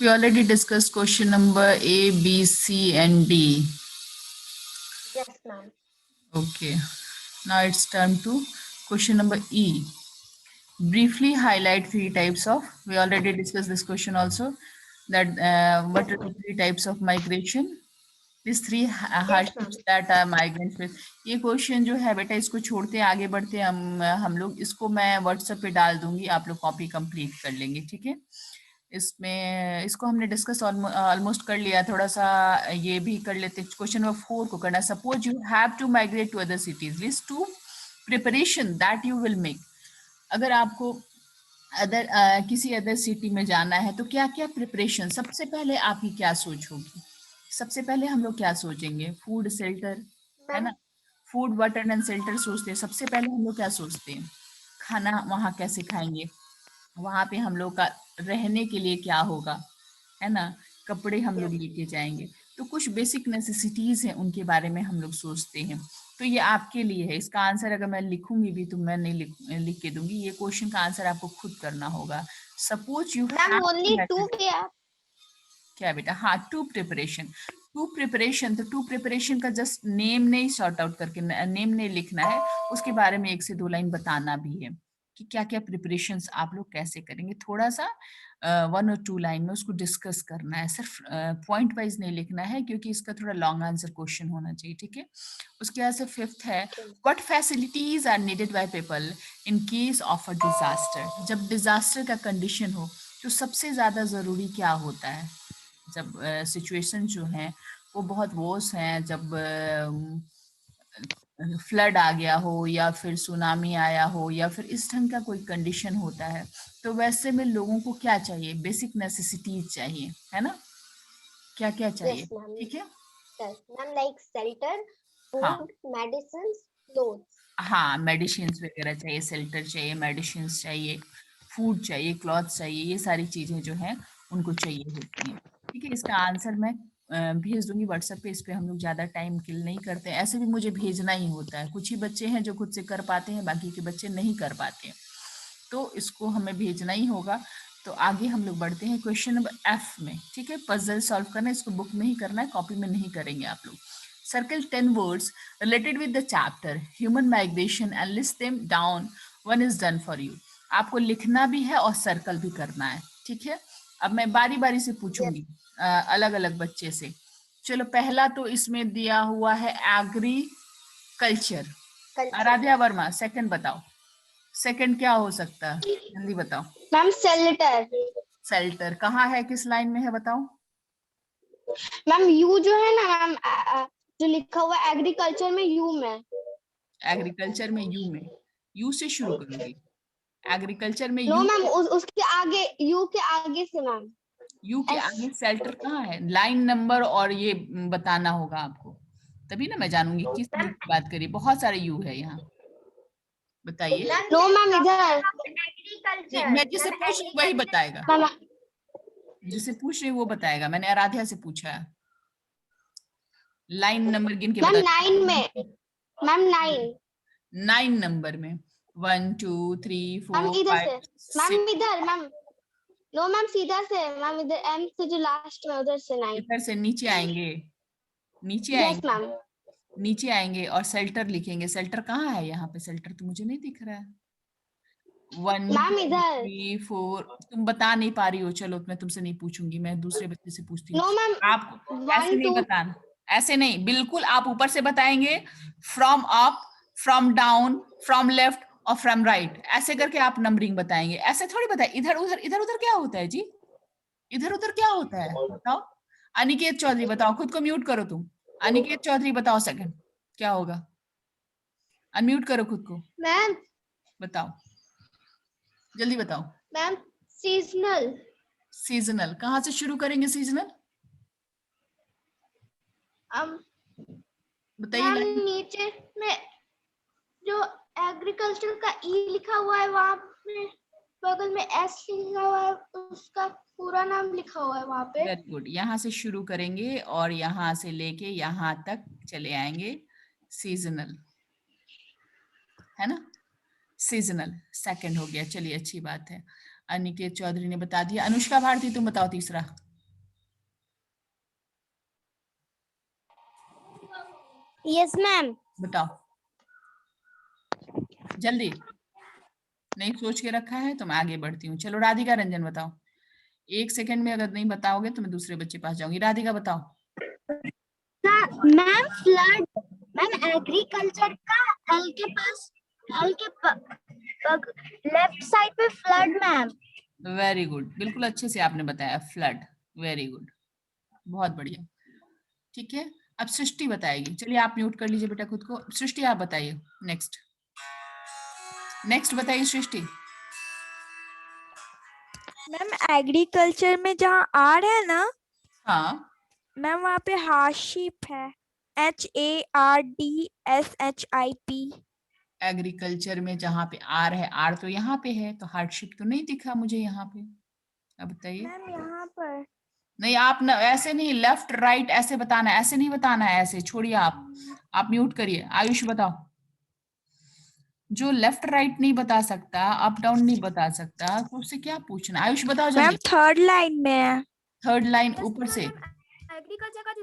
We already discussed question number A, B, C, and D. Yes, ma'am. Okay. Now it's turn to question number E. Briefly highlight three types of. We already discussed this question also. That what are the three types of migration? These three Yes, ma'am. hardships that are migrants face. ये question जो है बेटा इसको छोड़ते हैं आगे बढ़ते हैं हम लोग इसको मैं व्हाट्सएप पे डाल दूंगी आप लोग कॉपी कंप्लीट कर लेंगे ठीक है इसमें इसको हमने डिस्कस ऑलमोस्ट कर लिया थोड़ा सा ये भी कर लेते क्वेश्चन नंबर 4 को करना suppose you have to migrate to other cities list to preparation that you will make अगर आपको अदर किसी अदर सिटी में जाना है तो क्या क्या प्रिपरेशन सबसे पहले आपकी क्या सोच होगी सबसे पहले हम लोग क्या सोचेंगे फूड शेल्टर है ना फूड वाटर एंड शेल्टर सोचते हैं सबसे पहले हम लोग क्या सोचते हैं खाना वहाँ कैसे खाएंगे वहाँ पे हम लोग का रहने के लिए क्या होगा है ना कपड़े हम लोग लेके जाएंगे तो कुछ बेसिक नेसेसिटीज हैं उनके बारे में हम लोग सोचते हैं तो ये आपके लिए है इसका आंसर अगर मैं लिखूंगी भी तो मैं नहीं लिख के दूंगी ये क्वेश्चन का आंसर आपको खुद करना होगा सपोज यू क्या बेटा हाँ टू प्रिपरेशन तो टू प्रिपरेशन का जस्ट नेम नहीं सॉर्ट आउट करके नेम नहीं लिखना है उसके बारे में 1 से 2 लाइन बताना भी है कि क्या क्या प्रिपरेशंस आप लोग कैसे करेंगे थोड़ा सा 1 और 2 लाइन में उसको डिस्कस करना है सिर्फ पॉइंट वाइज नहीं लिखना है क्योंकि इसका थोड़ा लॉन्ग आंसर क्वेश्चन होना चाहिए ठीक है उसके बाद से 5th है what facilities are needed by people in case of a disaster जब डिजास्टर का कंडीशन हो तो सबसे ज्यादा जरूरी क्या होता है जब सिचुएशन जो है वो बहुत वर्स हैं जब फ्लड आ गया हो या फिर सुनामी आया हो या फिर इस ढंग का कोई कंडीशन होता है तो वैसे में लोगों को क्या चाहिए बेसिक नेसेसिटीज चाहिए है ना क्या क्या चाहिए ठीक है मैम लाइक शेल्टर हाँ फूड मेडिसिन क्लोथ्स हाँ मेडिसिन वगैरह चाहिए शेल्टर चाहिए मेडिसिन चाहिए फूड चाहिए क्लॉथ चाहिए ये सारी चीजें जो हैं उनको चाहिए होती हैं ठीक है इसका आंसर मैं भेज दूंगी व्हाट्सएप पे इस पे हम लोग ज्यादा टाइम किल नहीं करते हैं ऐसे भी मुझे भेजना ही होता है कुछ ही बच्चे हैं जो खुद से कर पाते हैं बाकी के बच्चे नहीं कर पाते हैं तो इसको हमें भेजना ही होगा तो आगे हम लोग बढ़ते हैं क्वेश्चन नंबर एफ में ठीक है पजल सॉल्व करना है इसको बुक में ही करना है कॉपी में नहीं करेंगे आप लोग circle 10 words related with the chapter human migration and list them down one is done for you आपको लिखना भी है और सर्कल भी करना है ठीक है अब मैं बारी बारी से पूछूंगी अलग अलग बच्चे से चलो पहला तो इसमें दिया हुआ है एग्रीकल्चर आराध्या वर्मा सेकंड बताओ सेकंड क्या हो सकता है जल्दी बताओ मैम शेल्टर शेल्टर कहाँ है किस लाइन में है बताओ मैम यू जो है ना मैम जो लिखा हुआ है एग्रीकल्चर में यू में एग्रीकल्चर में यू से शुरू करूंगी एग्रीकल्चर में नो यू मैम उसके आगे यू के आगे से मैम यू के आगे शेल्टर कहाँ है लाइन नंबर और ये बताना होगा आपको तभी ना मैं जानूंगी किस यू की बात करिए बहुत सारे यू है यहाँ बताइए नो मैम इधर नहीं, मैं जिसे पूछ रही वही बताएगा जिसे पूछ रही वो बताएगा मैंने आराध्या से पूछा है लाइन नंबर गिन के मैम बता 9 में मैम 9 नंबर में 1 2 3 मैम 4 इधर 5 से 6 मैम इधर मैम नो मैम सीधा से मैम इधर एम से जो लास्ट में उधर से 9 इधर से नीचे आएंगे यस मैम नीचे आएंगे और शेल्टर लिखेंगे शेल्टर कहाँ है यहाँ पे शेल्टर तो मुझे नहीं दिख रहा है 1 मैम 2 इधर 3 4 तुम बता नहीं पा रही हो चलो मैं तुमसे नहीं पूछूंगी मैं दूसरे बच्चे से पूछती हूँ नो मैम आप ऐसे 1 नहीं 2 बताना ऐसे नहीं बिल्कुल आप ऊपर से बताएंगे from up from down from left और फ्रॉम राइट ऐसे करके आप नंबरिंग बताएंगे ऐसे थोड़ी बताए इधर उधर क्या होता है जी इधर उधर क्या होता है बताओ अनिकेत चौधरी बताओ खुद को म्यूट करो तुम अनिकेत चौधरी बताओ सेकंड क्या होगा अनम्यूट करो खुद को मैम बताओ जल्दी बताओ मैम सीजनल सीजनल कहाँ से शुरू करेंगे सीजनल बताइए नीचे में जो एग्रीकल्चर का ई लिखा हुआ है वहाँ पे बगल में एस लिखा हुआ है उसका पूरा नाम लिखा हुआ है वहाँ पे वेरी गुड यहाँ से शुरू करेंगे और यहाँ से लेके यहाँ तक चले आएंगे सीजनल है ना सीजनल सेकंड हो गया चलिए अच्छी बात है अनिकेत चौधरी ने बता दिया अनुष्का भारती तुम बताओ तीसरा यस मैम। बताओ जल्दी। नहीं सोच के रखा है तो मैं आगे बढ़ती हूँ। चलो राधिका रंजन बताओ। 1 सेकंड में अगर नहीं बताओगे तो मैं दूसरे बच्चे पास जाऊंगी। राधिका बताओ। Ma'am flood. मैम एग्रीकल्चर का एल के पास, एल के लेफ्ट साइड पे फ्लड मैम। वेरी गुड, बिल्कुल अच्छे से आपने बताया, फ्लड। वेरी गुड, बहुत बढ़िया। ठीक है, अब सृष्टि बताएगी। चलिए आप म्यूट कर लीजिए बेटा खुद को। सृष्टि आप बताइए। नेक्स्ट नेक्स्ट बताइए सृष्टि। मैम एग्रीकल्चर में जहाँ आर है ना हाँ मैम वहाँ पे हार्डशिप है, HARDSHIP। एग्रीकल्चर में जहाँ पे आर है, आर तो यहाँ पे है, तो हार्डशिप तो नहीं दिखा मुझे यहाँ पे। अब बताइए। मैम यहाँ पर नहीं आप न, ऐसे नहीं, लेफ्ट राइट ऐसे बताना है, ऐसे नहीं बताना है, ऐसे छोड़िए आप म्यूट करिए। आयुष बताओ। जो लेफ्ट राइट नहीं बता सकता, अप डाउन नहीं बता सकता, तो उससे क्या पूछना। आयुष बताओ मैम जल्दी। थर्ड लाइन में है। थर्ड लाइन ऊपर से। एग्रीकल्चर का जो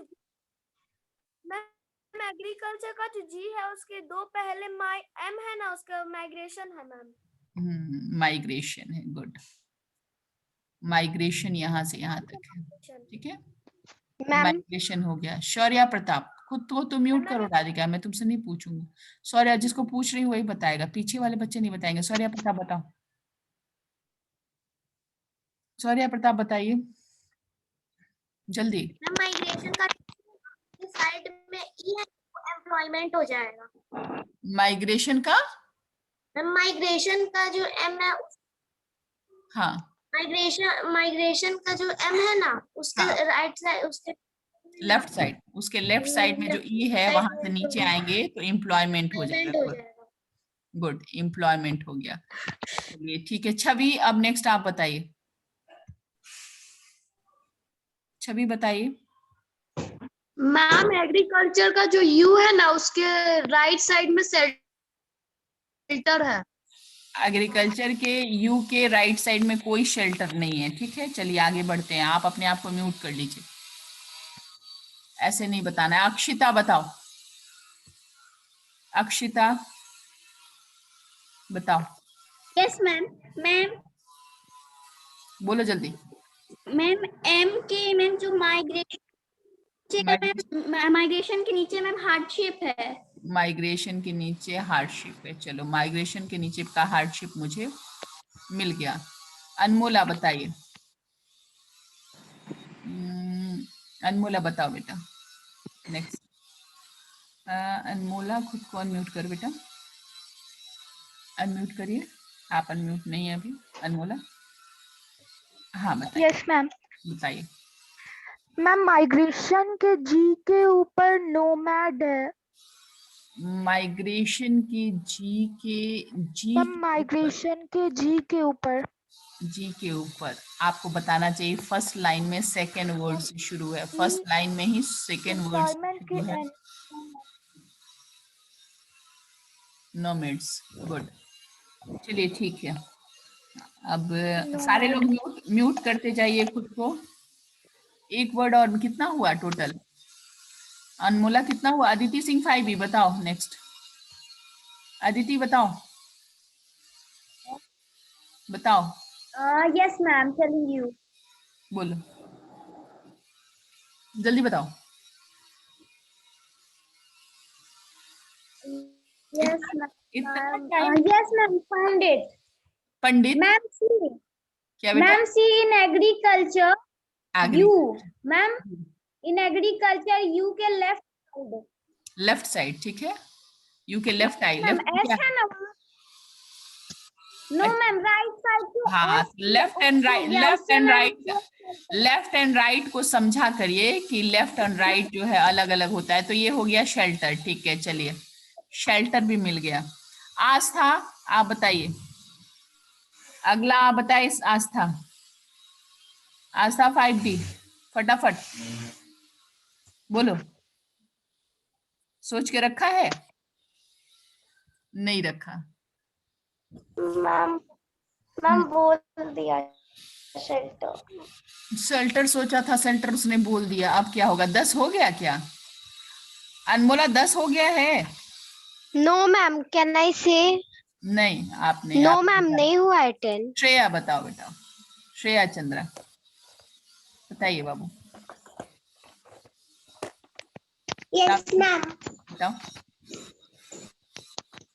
मैम एग्रीकल्चर का जो जी है उसके दो पहले माई एम है ना, उसका माइग्रेशन है मैम। माइग्रेशन है, गुड। माइग्रेशन यहाँ से यहाँ तक है, ठीक है। माइग्रेशन हो गया। शौर्या प्रताप, खुद को तो म्यूट करो राधिका, मैं तुमसे नहीं पूछूंगी। शौर्या जिसको पूछ रही हूँ वही बताएगा, पीछे वाले बच्चे नहीं बताएंगे। शौर्या प्रताप बताओ। शौर्या प्रताप बताइए जल्दी। माइग्रेशन का साइड में ई है, एम्प्लॉयमेंट हो जाएगा। माइग्रेशन का, माइग्रेशन का जो एम है, हाँ माइग्रेशन का जो एम है ना, उसके हाँ राइट साइड, उसके लेफ्ट साइड, उसके लेफ्ट साइड में जो ई है वहां से नीचे आएंगे तो एम्प्लॉयमेंट हो जाएगा। गुड गुड, एम्प्लॉयमेंट हो गया। चलिए ठीक है। छवि अब नेक्स्ट आप बताइए। छवि बताइए। मैम एग्रीकल्चर का जो यू है ना, उसके राइट साइड में शेल्टर है। एग्रीकल्चर के यू के राइट साइड में कोई शेल्टर नहीं है, ठीक है। चलिए आगे बढ़ते हैं। आप अपने आप को म्यूट कर लीजिए, ऐसे नहीं बताना है। अक्षिता बताओ। अक्षिता बताओ। Yes ma'am. मैम बोलो जल्दी। मैम एम के मैम जो माइग्रेशन के नीचे मैम हार्डशिप है। माइग्रेशन के नीचे हार्डशिप है। चलो माइग्रेशन के नीचे का हार्डशिप मुझे मिल गया। अनमोला बताइए। अनमोला बताओ बेटा। नेक्स्ट। अनमोला खुद को अनम्यूट कर बेटा, अनम्यूट करिए। आप अनम्यूट नहीं है अभी अनमोला। हाँ बताइए। Yes ma'am. बताइए। मैम माइग्रेशन के जी के ऊपर नोमैड है। माइग्रेशन की जी मैम माइग्रेशन के जी के ऊपर। जी के ऊपर आपको बताना चाहिए फर्स्ट लाइन में सेकेंड वर्ड से शुरू है। फर्स्ट लाइन में ही सेकेंड वर्ड एम्प्लॉयमेंट के शुरू है। एंड। Nomads, good. चलिए ठीक है। अब सारे लोग नोमैड। म्यूट करते जाइए खुद को। एक वर्ड और कितना हुआ टोटल? अनमोला कितना हुआ? अदिति सिंह 5 बताओ। नेक्स्ट अदिति बताओ। बताओ यस मैम, टेलिंग यू। बोलो जल्दी बताओ। यस इतना ma'am. Time? Yes ma'am, found it. Pandit ma'am see, क्या बेटा? Ma'am see in agriculture U. Agriculture ma'am in agriculture U के लेफ्ट साइड। लेफ्ट साइड, ठीक है। यू के left I, ma'am left S क्या? है ना? नो मैम, राइट साइड पे हाँ, S. Left and right, left and right, left and right को समझा करिए कि लेफ्ट एंड राइट जो है अलग अलग होता है। तो ये हो गया शेल्टर, ठीक है। चलिए शेल्टर भी मिल गया। आस्था आप बताइए। अगला आप बताइए आस्था। आस्था 5D फटाफट बोलो। सोच के रखा है? नहीं रखा। मैम मैम बोल दिया शेल्टर। शेल्टर सोचा था, शेल्टर उसने बोल दिया। अब क्या होगा? 10 हो गया क्या? अनमोला 10 हो गया है? नो मैम, कैन आई से? नहीं, आपने नो आप मैम, नहीं हुआ है 10। श्रेया बताओ बेटा, श्रेया चंद्रा बताइए बाबू। Yes ma'am. बताओ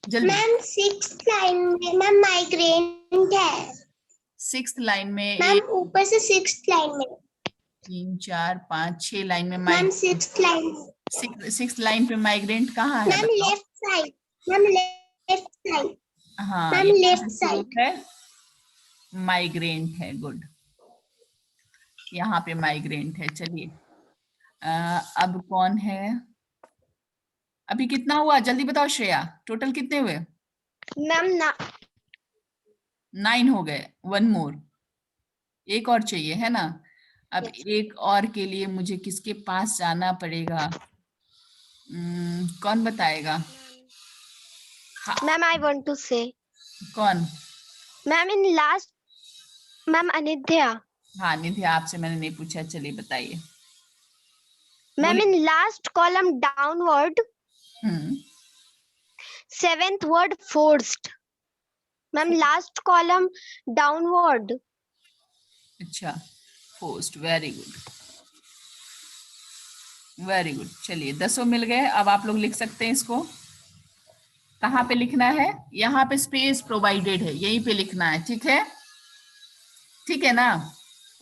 जल्दी। मैम 6th लाइन में मैम माइग्रेंट है। 6th लाइन में मैम एक ऊपर से 6th लाइन में। 3 4 5 6 लाइन में मैम 6th लाइन में। 6th लाइन पे माइग्रेंट कहाँ है मैम बताओ? Left side. Ma'am left side. हाँ, मैम यहाँ लेफ्ट से शुरू साइड। है, माइग्रेंट है। गुड, यहाँ पे माइग्रेंट है। चलिए अब कौन है? अभी कितना हुआ जल्दी बताओ श्रेया, टोटल कितने हुए? मैम 9 हो गए। 1 मोर, एक और चाहिए है ना? अब Yes. एक और के लिए मुझे किसके पास जाना पड़ेगा? कौन बताएगा? हाँ, ma'am I want to say. कौन? Ma'am in last, ma'am Anidhya. हाँ निध्या, आपसे मैंने नहीं पूछा, चलिए बताइए। मैम बोलिए। In last column downward, hmm 7th word forced। Ma'am last column downward. अच्छा, post, very good very good. चलिए 10 मिल गए। अब आप लोग लिख सकते हैं इसको। कहाँ पे लिखना है? यहाँ पे स्पेस प्रोवाइडेड है, यहीं पे लिखना है। ठीक है, ठीक है ना?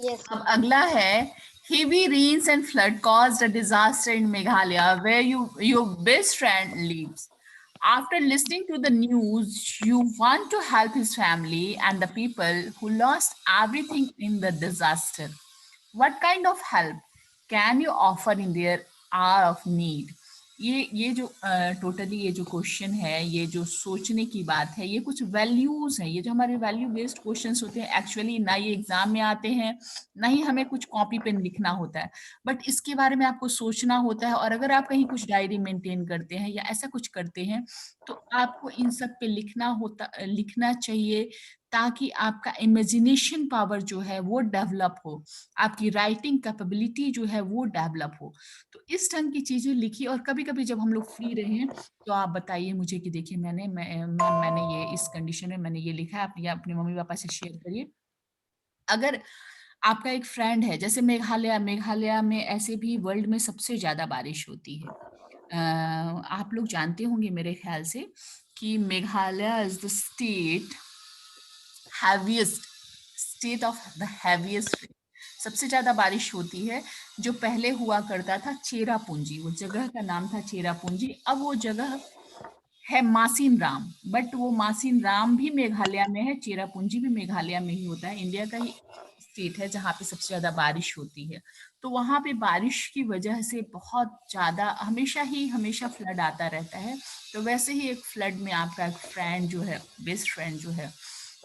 यस। अब अगला है, heavy rains and flood caused a disaster in Meghalaya where your best friend lives. After listening to the news, you want to help his family and the people who lost everything in the disaster. What kind of help can you offer in their hour of need? ये जो totally ये जो question है, ये जो सोचने की बात है, ये कुछ वैल्यूज हैं। ये जो हमारे वैल्यू बेस्ड क्वेश्चंस होते हैं, एक्चुअली ना ये एग्जाम में आते हैं, ना ही हमें कुछ कॉपी पे लिखना होता है, बट इसके बारे में आपको सोचना होता है। और अगर आप कहीं कुछ डायरी मेंटेन करते हैं या ऐसा कुछ करते हैं, तो आपको इन सब पे लिखना चाहिए, ताकि आपका इमेजिनेशन पावर जो है वो डेवलप हो, आपकी राइटिंग कैपेबिलिटी जो है वो डेवलप हो। तो इस ढंग की चीजें लिखी। और कभी कभी जब हम लोग फ्री रहे तो आप बताइए मुझे कि देखिए मैंने ये इस कंडीशन में मैंने ये लिखा है, आप या अपने मम्मी पापा से शेयर करिए। अगर आपका एक फ्रेंड है, जैसे मेघालय में ऐसे भी वर्ल्ड में सबसे ज्यादा बारिश होती है। आप लोग जानते होंगे मेरे ख्याल से कि Meghalaya is the state of the heaviest. सबसे ज्यादा बारिश होती है। जो पहले हुआ करता था चेरापूंजी, वो जगह का नाम था चेरापूंजी, अब वो जगह है मासिन राम। बट वो मासिन राम भी मेघालय में है, चेरापूंजी भी मेघालय में ही होता है। इंडिया का ही स्टेट है जहाँ पे सबसे ज्यादा बारिश होती है। तो वहां पे बारिश की वजह से बहुत ज्यादा हमेशा फ्लड आता रहता है। तो वैसे ही एक फ्लड में आपका एक फ्रेंड जो है, बेस्ट फ्रेंड जो है,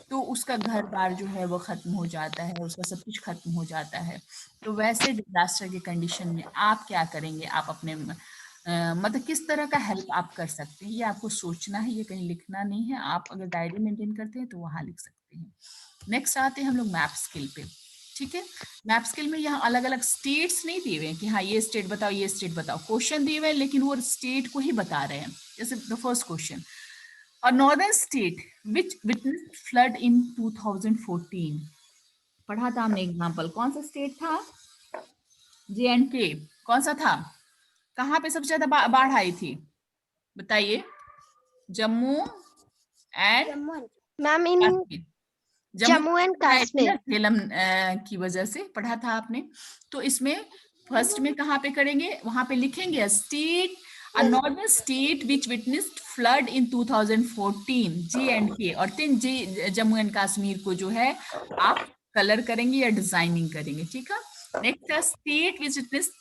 तो उसका घर बार जो है वो खत्म हो जाता है, उसका सब कुछ खत्म हो जाता है। तो वैसे डिजास्टर के कंडीशन में आप क्या करेंगे? आप अपने मतलब किस तरह का हेल्प आप कर सकते हैं, ये आपको सोचना है, ये कहीं लिखना नहीं है। आप अगर डायरी मेंटेन करते हैं तो वहां लिख सकते हैं। नेक्स्ट आते हैं हम लोग मैप स्किल पे। ठीक है, मैप स्किल में यहाँ अलग अलग स्टेट्स नहीं दिए हुए हैं कि हाँ ये स्टेट बताओ, ये स्टेट बताओ। क्वेश्चन दिए हुए हैं लेकिन वो स्टेट को ही बता रहे हैं। जैसे the first question, A northern state which witnessed flood in 2014. पढ़ा था हमने एग्जाम्पल, कौन सा स्टेट था? J&K। कौन सा था? कहाँ पे सबसे ज्यादा बाढ़ आई थी बताइए? Jammu and ma'am in Kashmir. Jammu and Kashmir. Jhelum की वजह से पढ़ा था आपने। तो इसमें फर्स्ट में कहाँ पे करेंगे? वहां पे लिखेंगे state, a northern state which witnessed flood in 2014, J&K। और 3 जम्मू एंड कश्मीर को जो है आप कलर करेंगे या डिजाइनिंग करेंगे। ठीक है, नेक्स्ट है स्टेट विच witnessed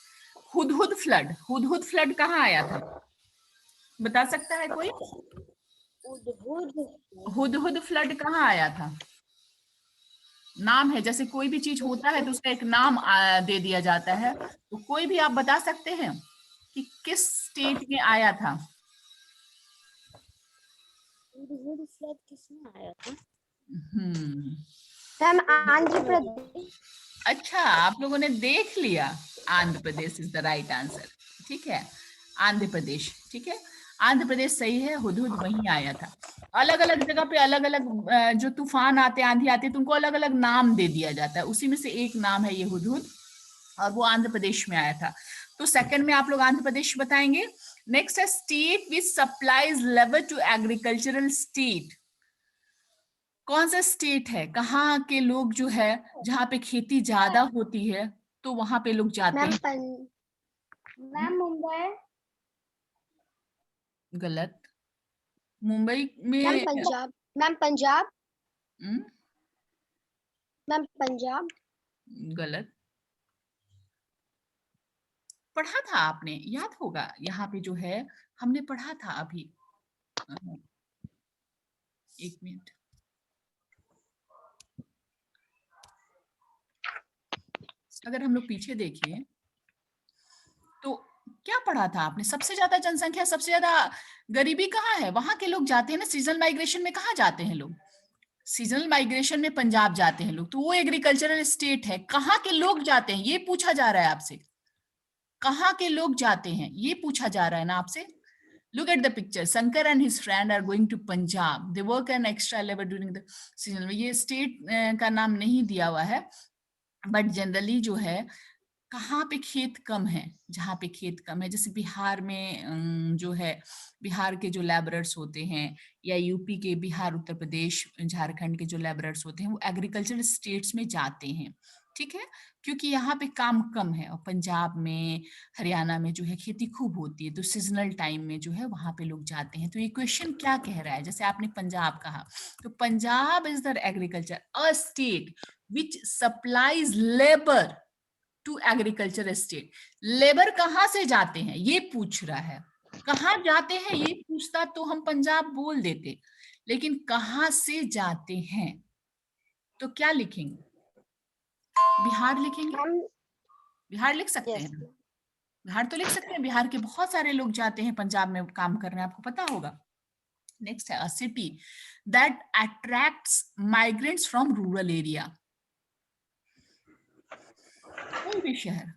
Hudhud flood. Hudhud flood कहाँ आया था बता सकता है कोई? हुदहुद फ्लड कहाँ आया था? नाम है, जैसे कोई भी चीज होता है तो उसका एक नाम दे दिया जाता है। तो कोई भी आप बता सकते हैं कि किस स्टेट में आया था? किसमें आया था? मैम आंध्र प्रदेश। अच्छा, आप लोगों ने देख लिया, Andhra Pradesh is the right answer. ठीक है, आंध्र प्रदेश, ठीक है, आंध्र प्रदेश सही है, हुदहुद वहीं आया था। अलग अलग जगह पे अलग अलग जो तूफान आते, आंधी आते, तो उनको अलग अलग नाम दे दिया जाता है, उसी में से एक नाम है ये हुदहुद, और वो आंध्र प्रदेश में आया था। तो सेकंड में आप लोग आंध्र प्रदेश बताएंगे। नेक्स्ट है state which supplies labour to agricultural state. कौन सा स्टेट है, कहाँ के लोग जो है, जहाँ पे खेती ज्यादा होती है तो वहां पे लोग जाते हैं? मैम मुंबई। गलत। मुंबई में मैम पंजाब। मैम पंजाब। हम्म, मैम पंजाब। गलत। पढ़ा था आपने, याद होगा, यहाँ पे जो है हमने पढ़ा था अभी। एक मिनट, अगर हम लोग पीछे देखें तो क्या पढ़ा था आपने? सबसे ज्यादा जनसंख्या, सबसे ज्यादा गरीबी कहाँ है? वहां के लोग जाते हैं ना सीजनल माइग्रेशन में। कहाँ जाते हैं लोग? सीजनल माइग्रेशन में पंजाब जाते हैं लोग, तो वो एग्रीकल्चरल स्टेट है। कहाँ के लोग जाते हैं ये पूछा जा रहा है आपसे, कहाँ के लोग जाते हैं ये पूछा जा रहा है ना आपसे। Look at the picture. Shankar and his friend are going to Punjab. They work an extra labor during the season. ये स्टेट का नाम नहीं दिया हुआ है, बट जनरली जो है कहाँ पे खेत कम है, जहाँ पे खेत कम है, जैसे बिहार में जो है, बिहार के जो लेबरर्स होते हैं, या यूपी के, बिहार, उत्तर प्रदेश, झारखंड के जो लेबरर्स होते हैं, वो एग्रीकल्चरल स्टेट्स में जाते हैं, ठीक है, क्योंकि यहाँ पे काम कम है। और पंजाब में, हरियाणा में जो है खेती खूब होती है, तो सीजनल टाइम में जो है वहां पे लोग जाते हैं। तो ये क्वेश्चन क्या कह रहा है? जैसे आपने पंजाब कहा, तो Punjab is the agriculture a state which supplies labour to agriculture state. Labour कहाँ से जाते हैं ये पूछ रहा है। कहाँ जाते हैं ये पूछता तो हम पंजाब बोल देते, लेकिन कहाँ से जाते हैं तो क्या लिखेंगे? बिहार लिखेंगे? बिहार लिख सकते हैं ना? बिहार तो लिख सकते हैं, बिहार के बहुत सारे लोग जाते हैं पंजाब में काम करने, आपको पता होगा। नेक्स्ट है अ city that attracts migrants from rural area. कोई भी शहर,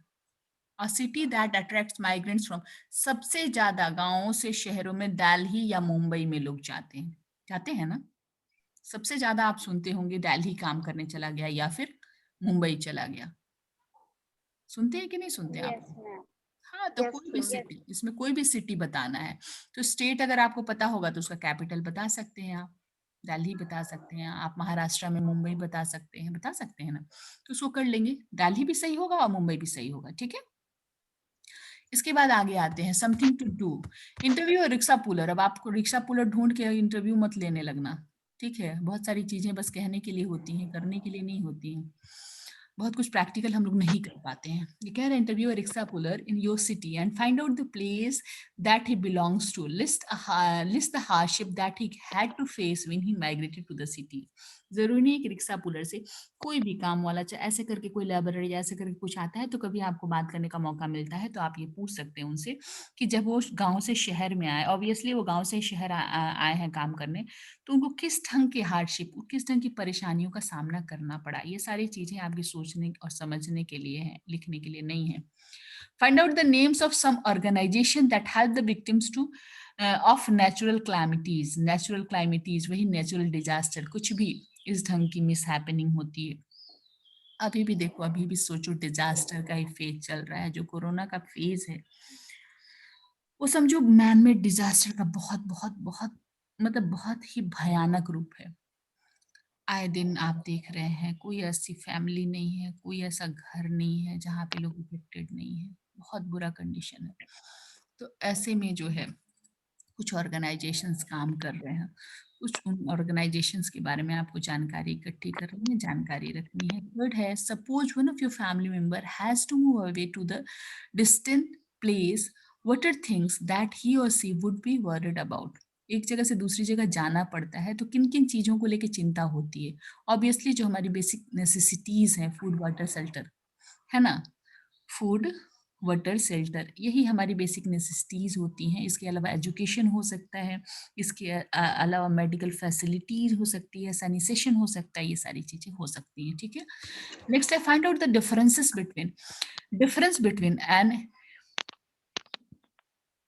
अ city that attracts migrants from, सबसे ज्यादा गांवों से शहरों में दिल्ली या मुंबई में लोग जाते हैं ना। सबसे ज्यादा आप सुनते होंगे दिल्ली काम करने चला गया या फिर मुंबई चला गया, सुनते हैं कि नहीं सुनते आप? हाँ, तो कोई भी सिटी, इसमें कोई भी सिटी बताना है तो स्टेट अगर आपको पता होगा तो उसका कैपिटल बता सकते हैं आप, दिल्ली बता सकते हैं आप, महाराष्ट्र में मुंबई बता सकते हैं ना, तो उसको कर लेंगे। दिल्ली भी सही होगा और मुंबई भी सही होगा, ठीक है। इसके बाद आगे आते हैं समथिंग टू डू, इंटरव्यू और रिक्शा पुलर। अब आपको रिक्शा पुलर ढूंढ के इंटरव्यू मत लेने लगना, ठीक है। बहुत सारी चीजें बस कहने के लिए होती हैं, करने के लिए नहीं होती हैं। बहुत कुछ प्रैक्टिकल हम लोग नहीं कर पाते हैं। ये कह रहे हैं interview rickshaw puller in your city and find out the place that he belongs to, list the hardship that he had to face when he migrated to the city. जरूरी नहीं कि रिक्शा पुलर से, कोई भी काम वाला, चाहे ऐसे करके कोई लेबर या ऐसे करके कुछ आता है तो कभी आपको बात करने का मौका मिलता है तो आप ये पूछ सकते हैं उनसे कि जब वो गांव से शहर में आए, ऑब्वियसली वो गांव से शहर आए हैं काम करने, तो उनको किस ढंग की हार्डशिप, किस ढंग की परेशानियों का सामना करना पड़ा। ये सारी चीजें आपके सोचने और समझने के लिए हैं, लिखने के लिए नहीं है। Find out the names of some organisation that help the victims to of natural calamities. Natural calamities वही नेचुरल डिजास्टर, कुछ भी इस ढंग की मिस हैपनिंग होती है। अभी भी देखो, अभी भी सोचो डिजास्टर का ही फेज चल रहा है, जो कोरोना का फेज है वो समझो मैनमेड डिजास्टर का बहुत बहुत बहुत मतलब बहुत ही भयानक रूप है। आए दिन आप देख रहे हैं कोई ऐसी फैमिली नहीं है, कोई ऐसा घर नहीं है जहाँ पे लोग इफेक्टेड नहीं है, बहुत बुरा कंडीशन है। तो ऐसे में जो है कुछ ऑर्गेनाइजेशंस काम कर रहे हैं, कुछ उन ऑर्गेनाइजेशंस के बारे में आपको जानकारी इकट्ठी करनी है, जानकारी रखनी है। थर्ड है suppose one of your family member has to move away to the distant place, what are things that he or she would be worried about. एक जगह से दूसरी जगह जाना पड़ता है तो किन किन चीजों को लेकर चिंता होती है? ऑब्वियसली जो हमारी बेसिक नेसेसिटीज हैं, फूड वाटर शेल्टर, है ना, फूड वाटर शेल्टर, यही हमारी बेसिक नेसेसिटीज होती हैं। इसके अलावा एजुकेशन हो सकता है, इसके अलावा मेडिकल फैसिलिटीज हो सकती है, सैनिटेशन हो सकता है, ये सारी चीजें हो सकती हैं, ठीक है। नेक्स्ट है find out the difference between N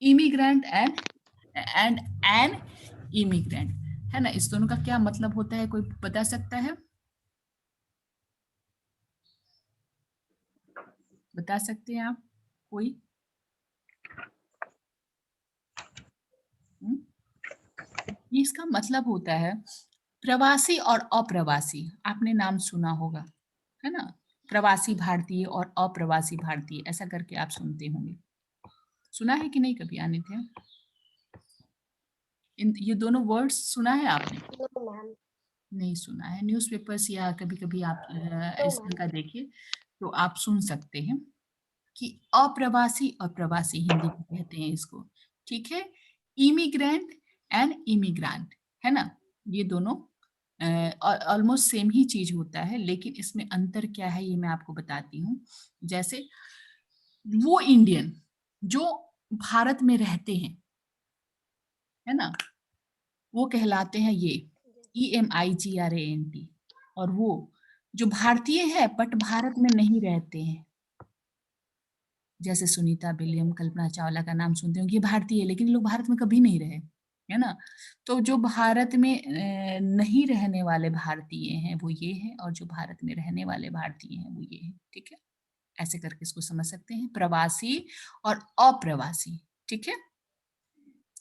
immigrant and N immigrant, है ना। इस दोनों का क्या मतलब होता है, कोई बता सकता है? बता सकते हैं आप कोई? ये इसका मतलब होता है प्रवासी और अप्रवासी। आपने नाम सुना होगा, है ना, प्रवासी भारतीय और अप्रवासी भारतीय, ऐसा करके आप सुनते होंगे। सुना है कि नहीं कभी आनित्य? ये दोनों वर्ड्स सुना है आपने? नहीं सुना है। न्यूज़पेपर्स या कभी कभी आप इस तरह का देखिए तो आप सुन सकते हैं कि अप्रवासी और प्रवासी, हिंदी में कहते हैं इसको, ठीक है। इमिग्रेंट एंड इमिग्रांट, है ना, ये दोनों ऑलमोस्ट सेम ही चीज होता है, लेकिन इसमें अंतर क्या है ये मैं आपको बताती हूँ। जैसे वो इंडियन जो भारत में रहते हैं, है ना, वो कहलाते हैं ये EMIGRANT, और वो जो भारतीय है बट भारत में नहीं रहते हैं, जैसे सुनीता विलियम, कल्पना चावला का नाम सुनते होंगे, ये भारतीय है लेकिन ये लोग भारत में कभी नहीं रहे, है ना। तो जो भारत में नहीं रहने वाले भारतीय हैं वो ये है, और जो भारत में रहने वाले भारतीय हैं वो ये है, ठीक है। ऐसे करके इसको समझ सकते हैं, प्रवासी और अप्रवासी, ठीक है।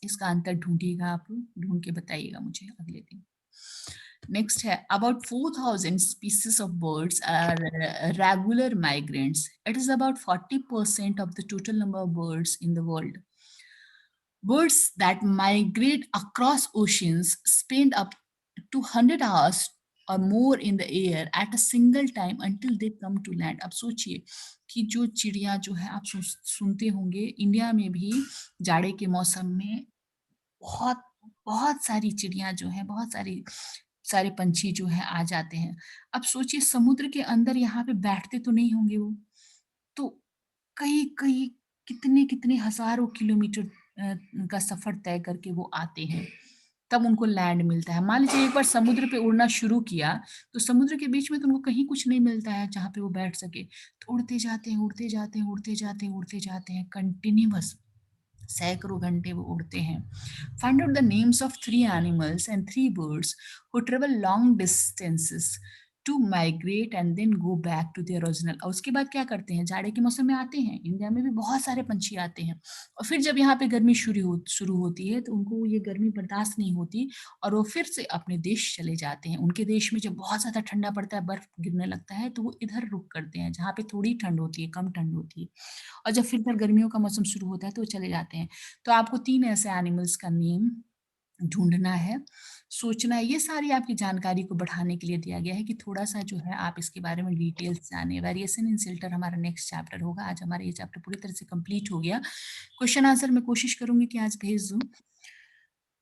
इसका अंतर ढूंढिएगा, आप ढूंढ के बताइएगा मुझे अगले दिन। नेक्स्ट है, about 4,000 species of birds are regular migrants. It is about 40% of the total number of birds in the world. Birds that migrate across oceans spend up to 100 hours or more in the air at a single time until they come to land. अब सोचिए कि जो चिड़िया जो है, आप सुनते होंगे इंडिया में भी जाड़े के मौसम में बहुत बहुत सारी चिड़िया जो है, बहुत सारे पंछी जो है आ जाते हैं। अब सोचिए समुद्र के अंदर यहाँ पे बैठते तो नहीं होंगे वो, तो कई कई कितने कितने हजारों किलोमीटर का सफर तय करके वो आते हैं, तब उनको लैंड मिलता है। मान लीजिए एक बार समुद्र पे उड़ना शुरू किया तो समुद्र के बीच में तो उनको कहीं कुछ नहीं मिलता है जहाँ पे वो बैठ सके, तो उड़ते जाते हैं उड़ते जाते हैं उड़ते जाते हैं उड़ते जाते हैं, कंटिन्यूअस सैकड़ों घंटे वो उड़ते हैं। Find out the names of 3 animals and 3 birds who travel long distances to migrate and then go back to their original. और उसके बाद क्या करते हैं, जाड़े के मौसम में आते हैं, इंडिया में भी बहुत सारे पंछी आते हैं, और फिर जब यहाँ पे गर्मी शुरू होती है तो उनको ये गर्मी बर्दाश्त नहीं होती और वो फिर से अपने देश चले जाते हैं। उनके देश में जब बहुत ज्यादा ठंडा पड़ता है, बर्फ गिरने लगता है, तो वो इधर रुक करते हैं जहाँ पे थोड़ी ठंड होती है, कम ठंड होती है, और जब फिर गर्मियों का मौसम शुरू होता है तो वो चले जाते हैं। तो आपको 3 ऐसे एनिमल्स का नेम ढूंढना है, सोचना है। ये सारी आपकी जानकारी को बढ़ाने के लिए दिया गया है कि थोड़ा सा जो है आप इसके बारे में डिटेल्स जाने। वेरिएशन इन शेल्टर हमारा नेक्स्ट चैप्टर होगा। आज हमारा ये चैप्टर पूरी तरह से कंप्लीट हो गया। क्वेश्चन आंसर मैं कोशिश करूंगी कि आज भेज दूं,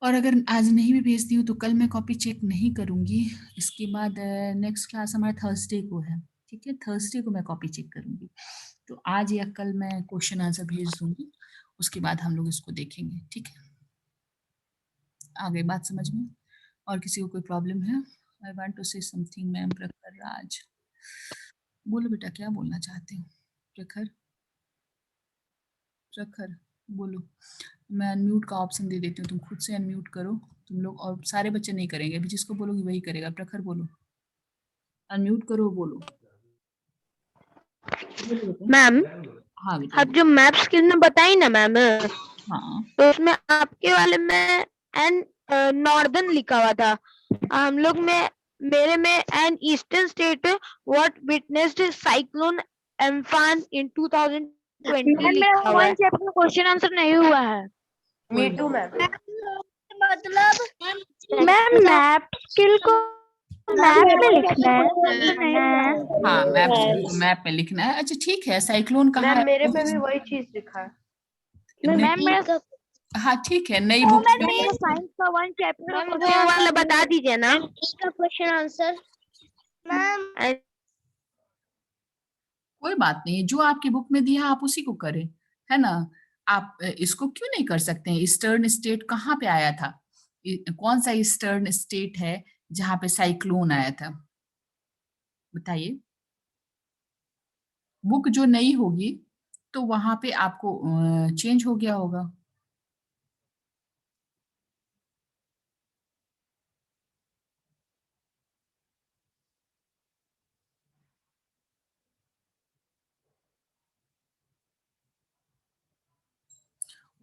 और अगर आज नहीं भी भेजती हूँ तो कल मैं कॉपी चेक नहीं करूंगी। इसके बाद नेक्स्ट क्लास हमारा थर्सडे को है, ठीक है, थर्सडे को मैं कॉपी चेक करूंगी। तो आज या कल मैं क्वेश्चन आंसर भेज दूंगी, उसके बाद हम लोग इसको देखेंगे, ठीक है। आ गई बात समझ में? और किसी को कोई प्रॉब्लम है? I want to say something ma'am. Prakhar Raj, बोलो बेटा क्या बोलना चाहते हो? प्रखर, प्रखर बोलो। मैं अनम्यूट का ऑप्शन दे देती हूँ, तुम खुद से अनम्यूट करो तुम लोग, और सारे बच्चे नहीं करेंगे, अभी जिसको बोलोगे वही करेगा। प्रखर बोलो, अनम्यूट करो, बोलो। मैम हाँ बेटा। आप जो मैप स्किल में बताई ना मैम, हाँ तो उसमें आपके वाले में एन नॉर्दर्न लिखा हुआ था, हम लोग में मेरे में an eastern state what witnessed cyclone Amphan in 2020 लिखा हुआ है। चैप्टर क्वेश्चन आंसर नहीं हुआ है। Me too ma'am. मतलब मैम मैप स्किल को मैप में लिखना है। हाँ मैप में लिखना है। अच्छा ठीक है, साइक्लोन कहाँ है? मेरे में भी वही चीज लिखा है। मैम मेरा हाँ ठीक है, नई बुक में साइंस का वन चैप्टर वो वाला बता दीजिए ना इसका क्वेश्चन आंसर मैम। कोई बात नहीं, जो आपकी बुक में दिया आप उसी को करें, है ना। आप इसको क्यों नहीं कर सकते हैं? ईस्टर्न स्टेट कहाँ पे आया था? कौन सा ईस्टर्न स्टेट है जहाँ पे साइक्लोन आया था? बताइए। बुक जो नई होगी तो वहां पे आपको चेंज हो गया होगा,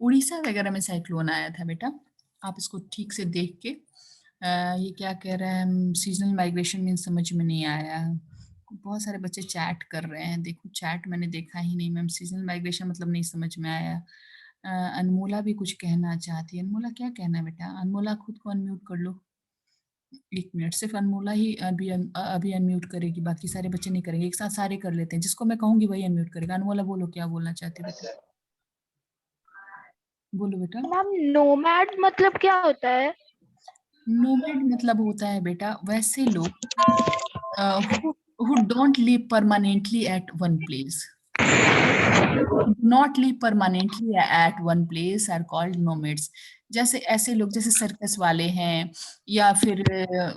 उड़ीसा वगैरह में साइक्लोन आया था बेटा, आप इसको ठीक से देख के ये क्या कह रहे हैं, सीजनल माइग्रेशन में समझ में नहीं आया। बहुत सारे बच्चे चैट कर रहे हैं, देखो चैट मैंने देखा ही नहीं मैम, सीजनल माइग्रेशन मतलब नहीं समझ में आया। अनमोला भी कुछ कहना चाहती है, अनमोला क्या कहना है बेटा? अनमोला खुद को अनम्यूट कर लो, 1 मिनट, सिर्फ अनमोला ही अभी अनम्यूट करेगी, बाकी सारे बच्चे नहीं करेंगे, एक साथ सारे कर लेते हैं, जिसको मैं कहूंगी वही अनम्यूट करेगा। अनमोला बोलो क्या बोलना चाहती है बेटा, बोलो बेटा। मैम नोमैड मतलब क्या होता है? नोमैड मतलब होता है बेटा वैसे लोग who don't live permanently at one place. Not live permanently at one place are called nomads. जैसे ऐसे लोग जैसे सर्कस वाले हैं, या फिर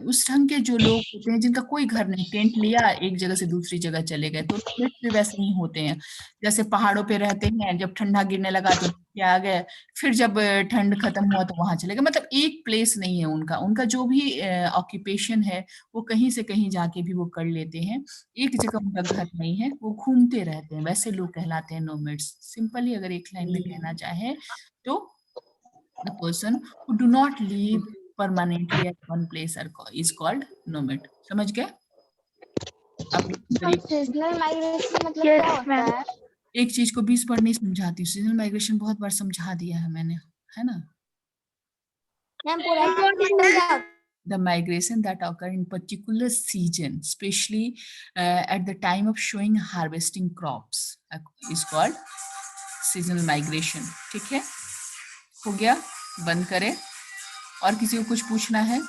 उस ढंग के जो लोग होते हैं जिनका कोई घर नहीं, टेंट लिया एक जगह से दूसरी जगह चले गए, तो नोमैड्स भी वैसे ही होते हैं। जैसे पहाड़ों पे रहते हैं, जब ठंडा गिरने लगा तो नीचे आ गए, फिर जब ठंड खत्म हुआ तो वहां चले गए, मतलब एक प्लेस नहीं है उनका, उनका जो भी ऑक्यूपेशन है वो कहीं से कहीं जाके भी वो कर लेते हैं, एक जगह उनका घर नहीं है, वो घूमते रहते हैं, वैसे लोग कहलाते हैं नोमैड्स। सिंपली अगर एक लाइन में कहना चाहे तो the person who do not live permanently at one place is called nomad. समझ गए? अब सीजनल माइग्रेशन मतलब क्या होता है? एक चीज को 20 बार नहीं समझाती, सीजनल माइग्रेशन बहुत बार समझा दिया है मैंने, है ना? मैम पूरा मतलब क्या? The migration that occur in particular season, especially at the time of showing harvesting crops, is called seasonal migration. ठीक है, हो गया, बंद करें। और किसी को कुछ पूछना है?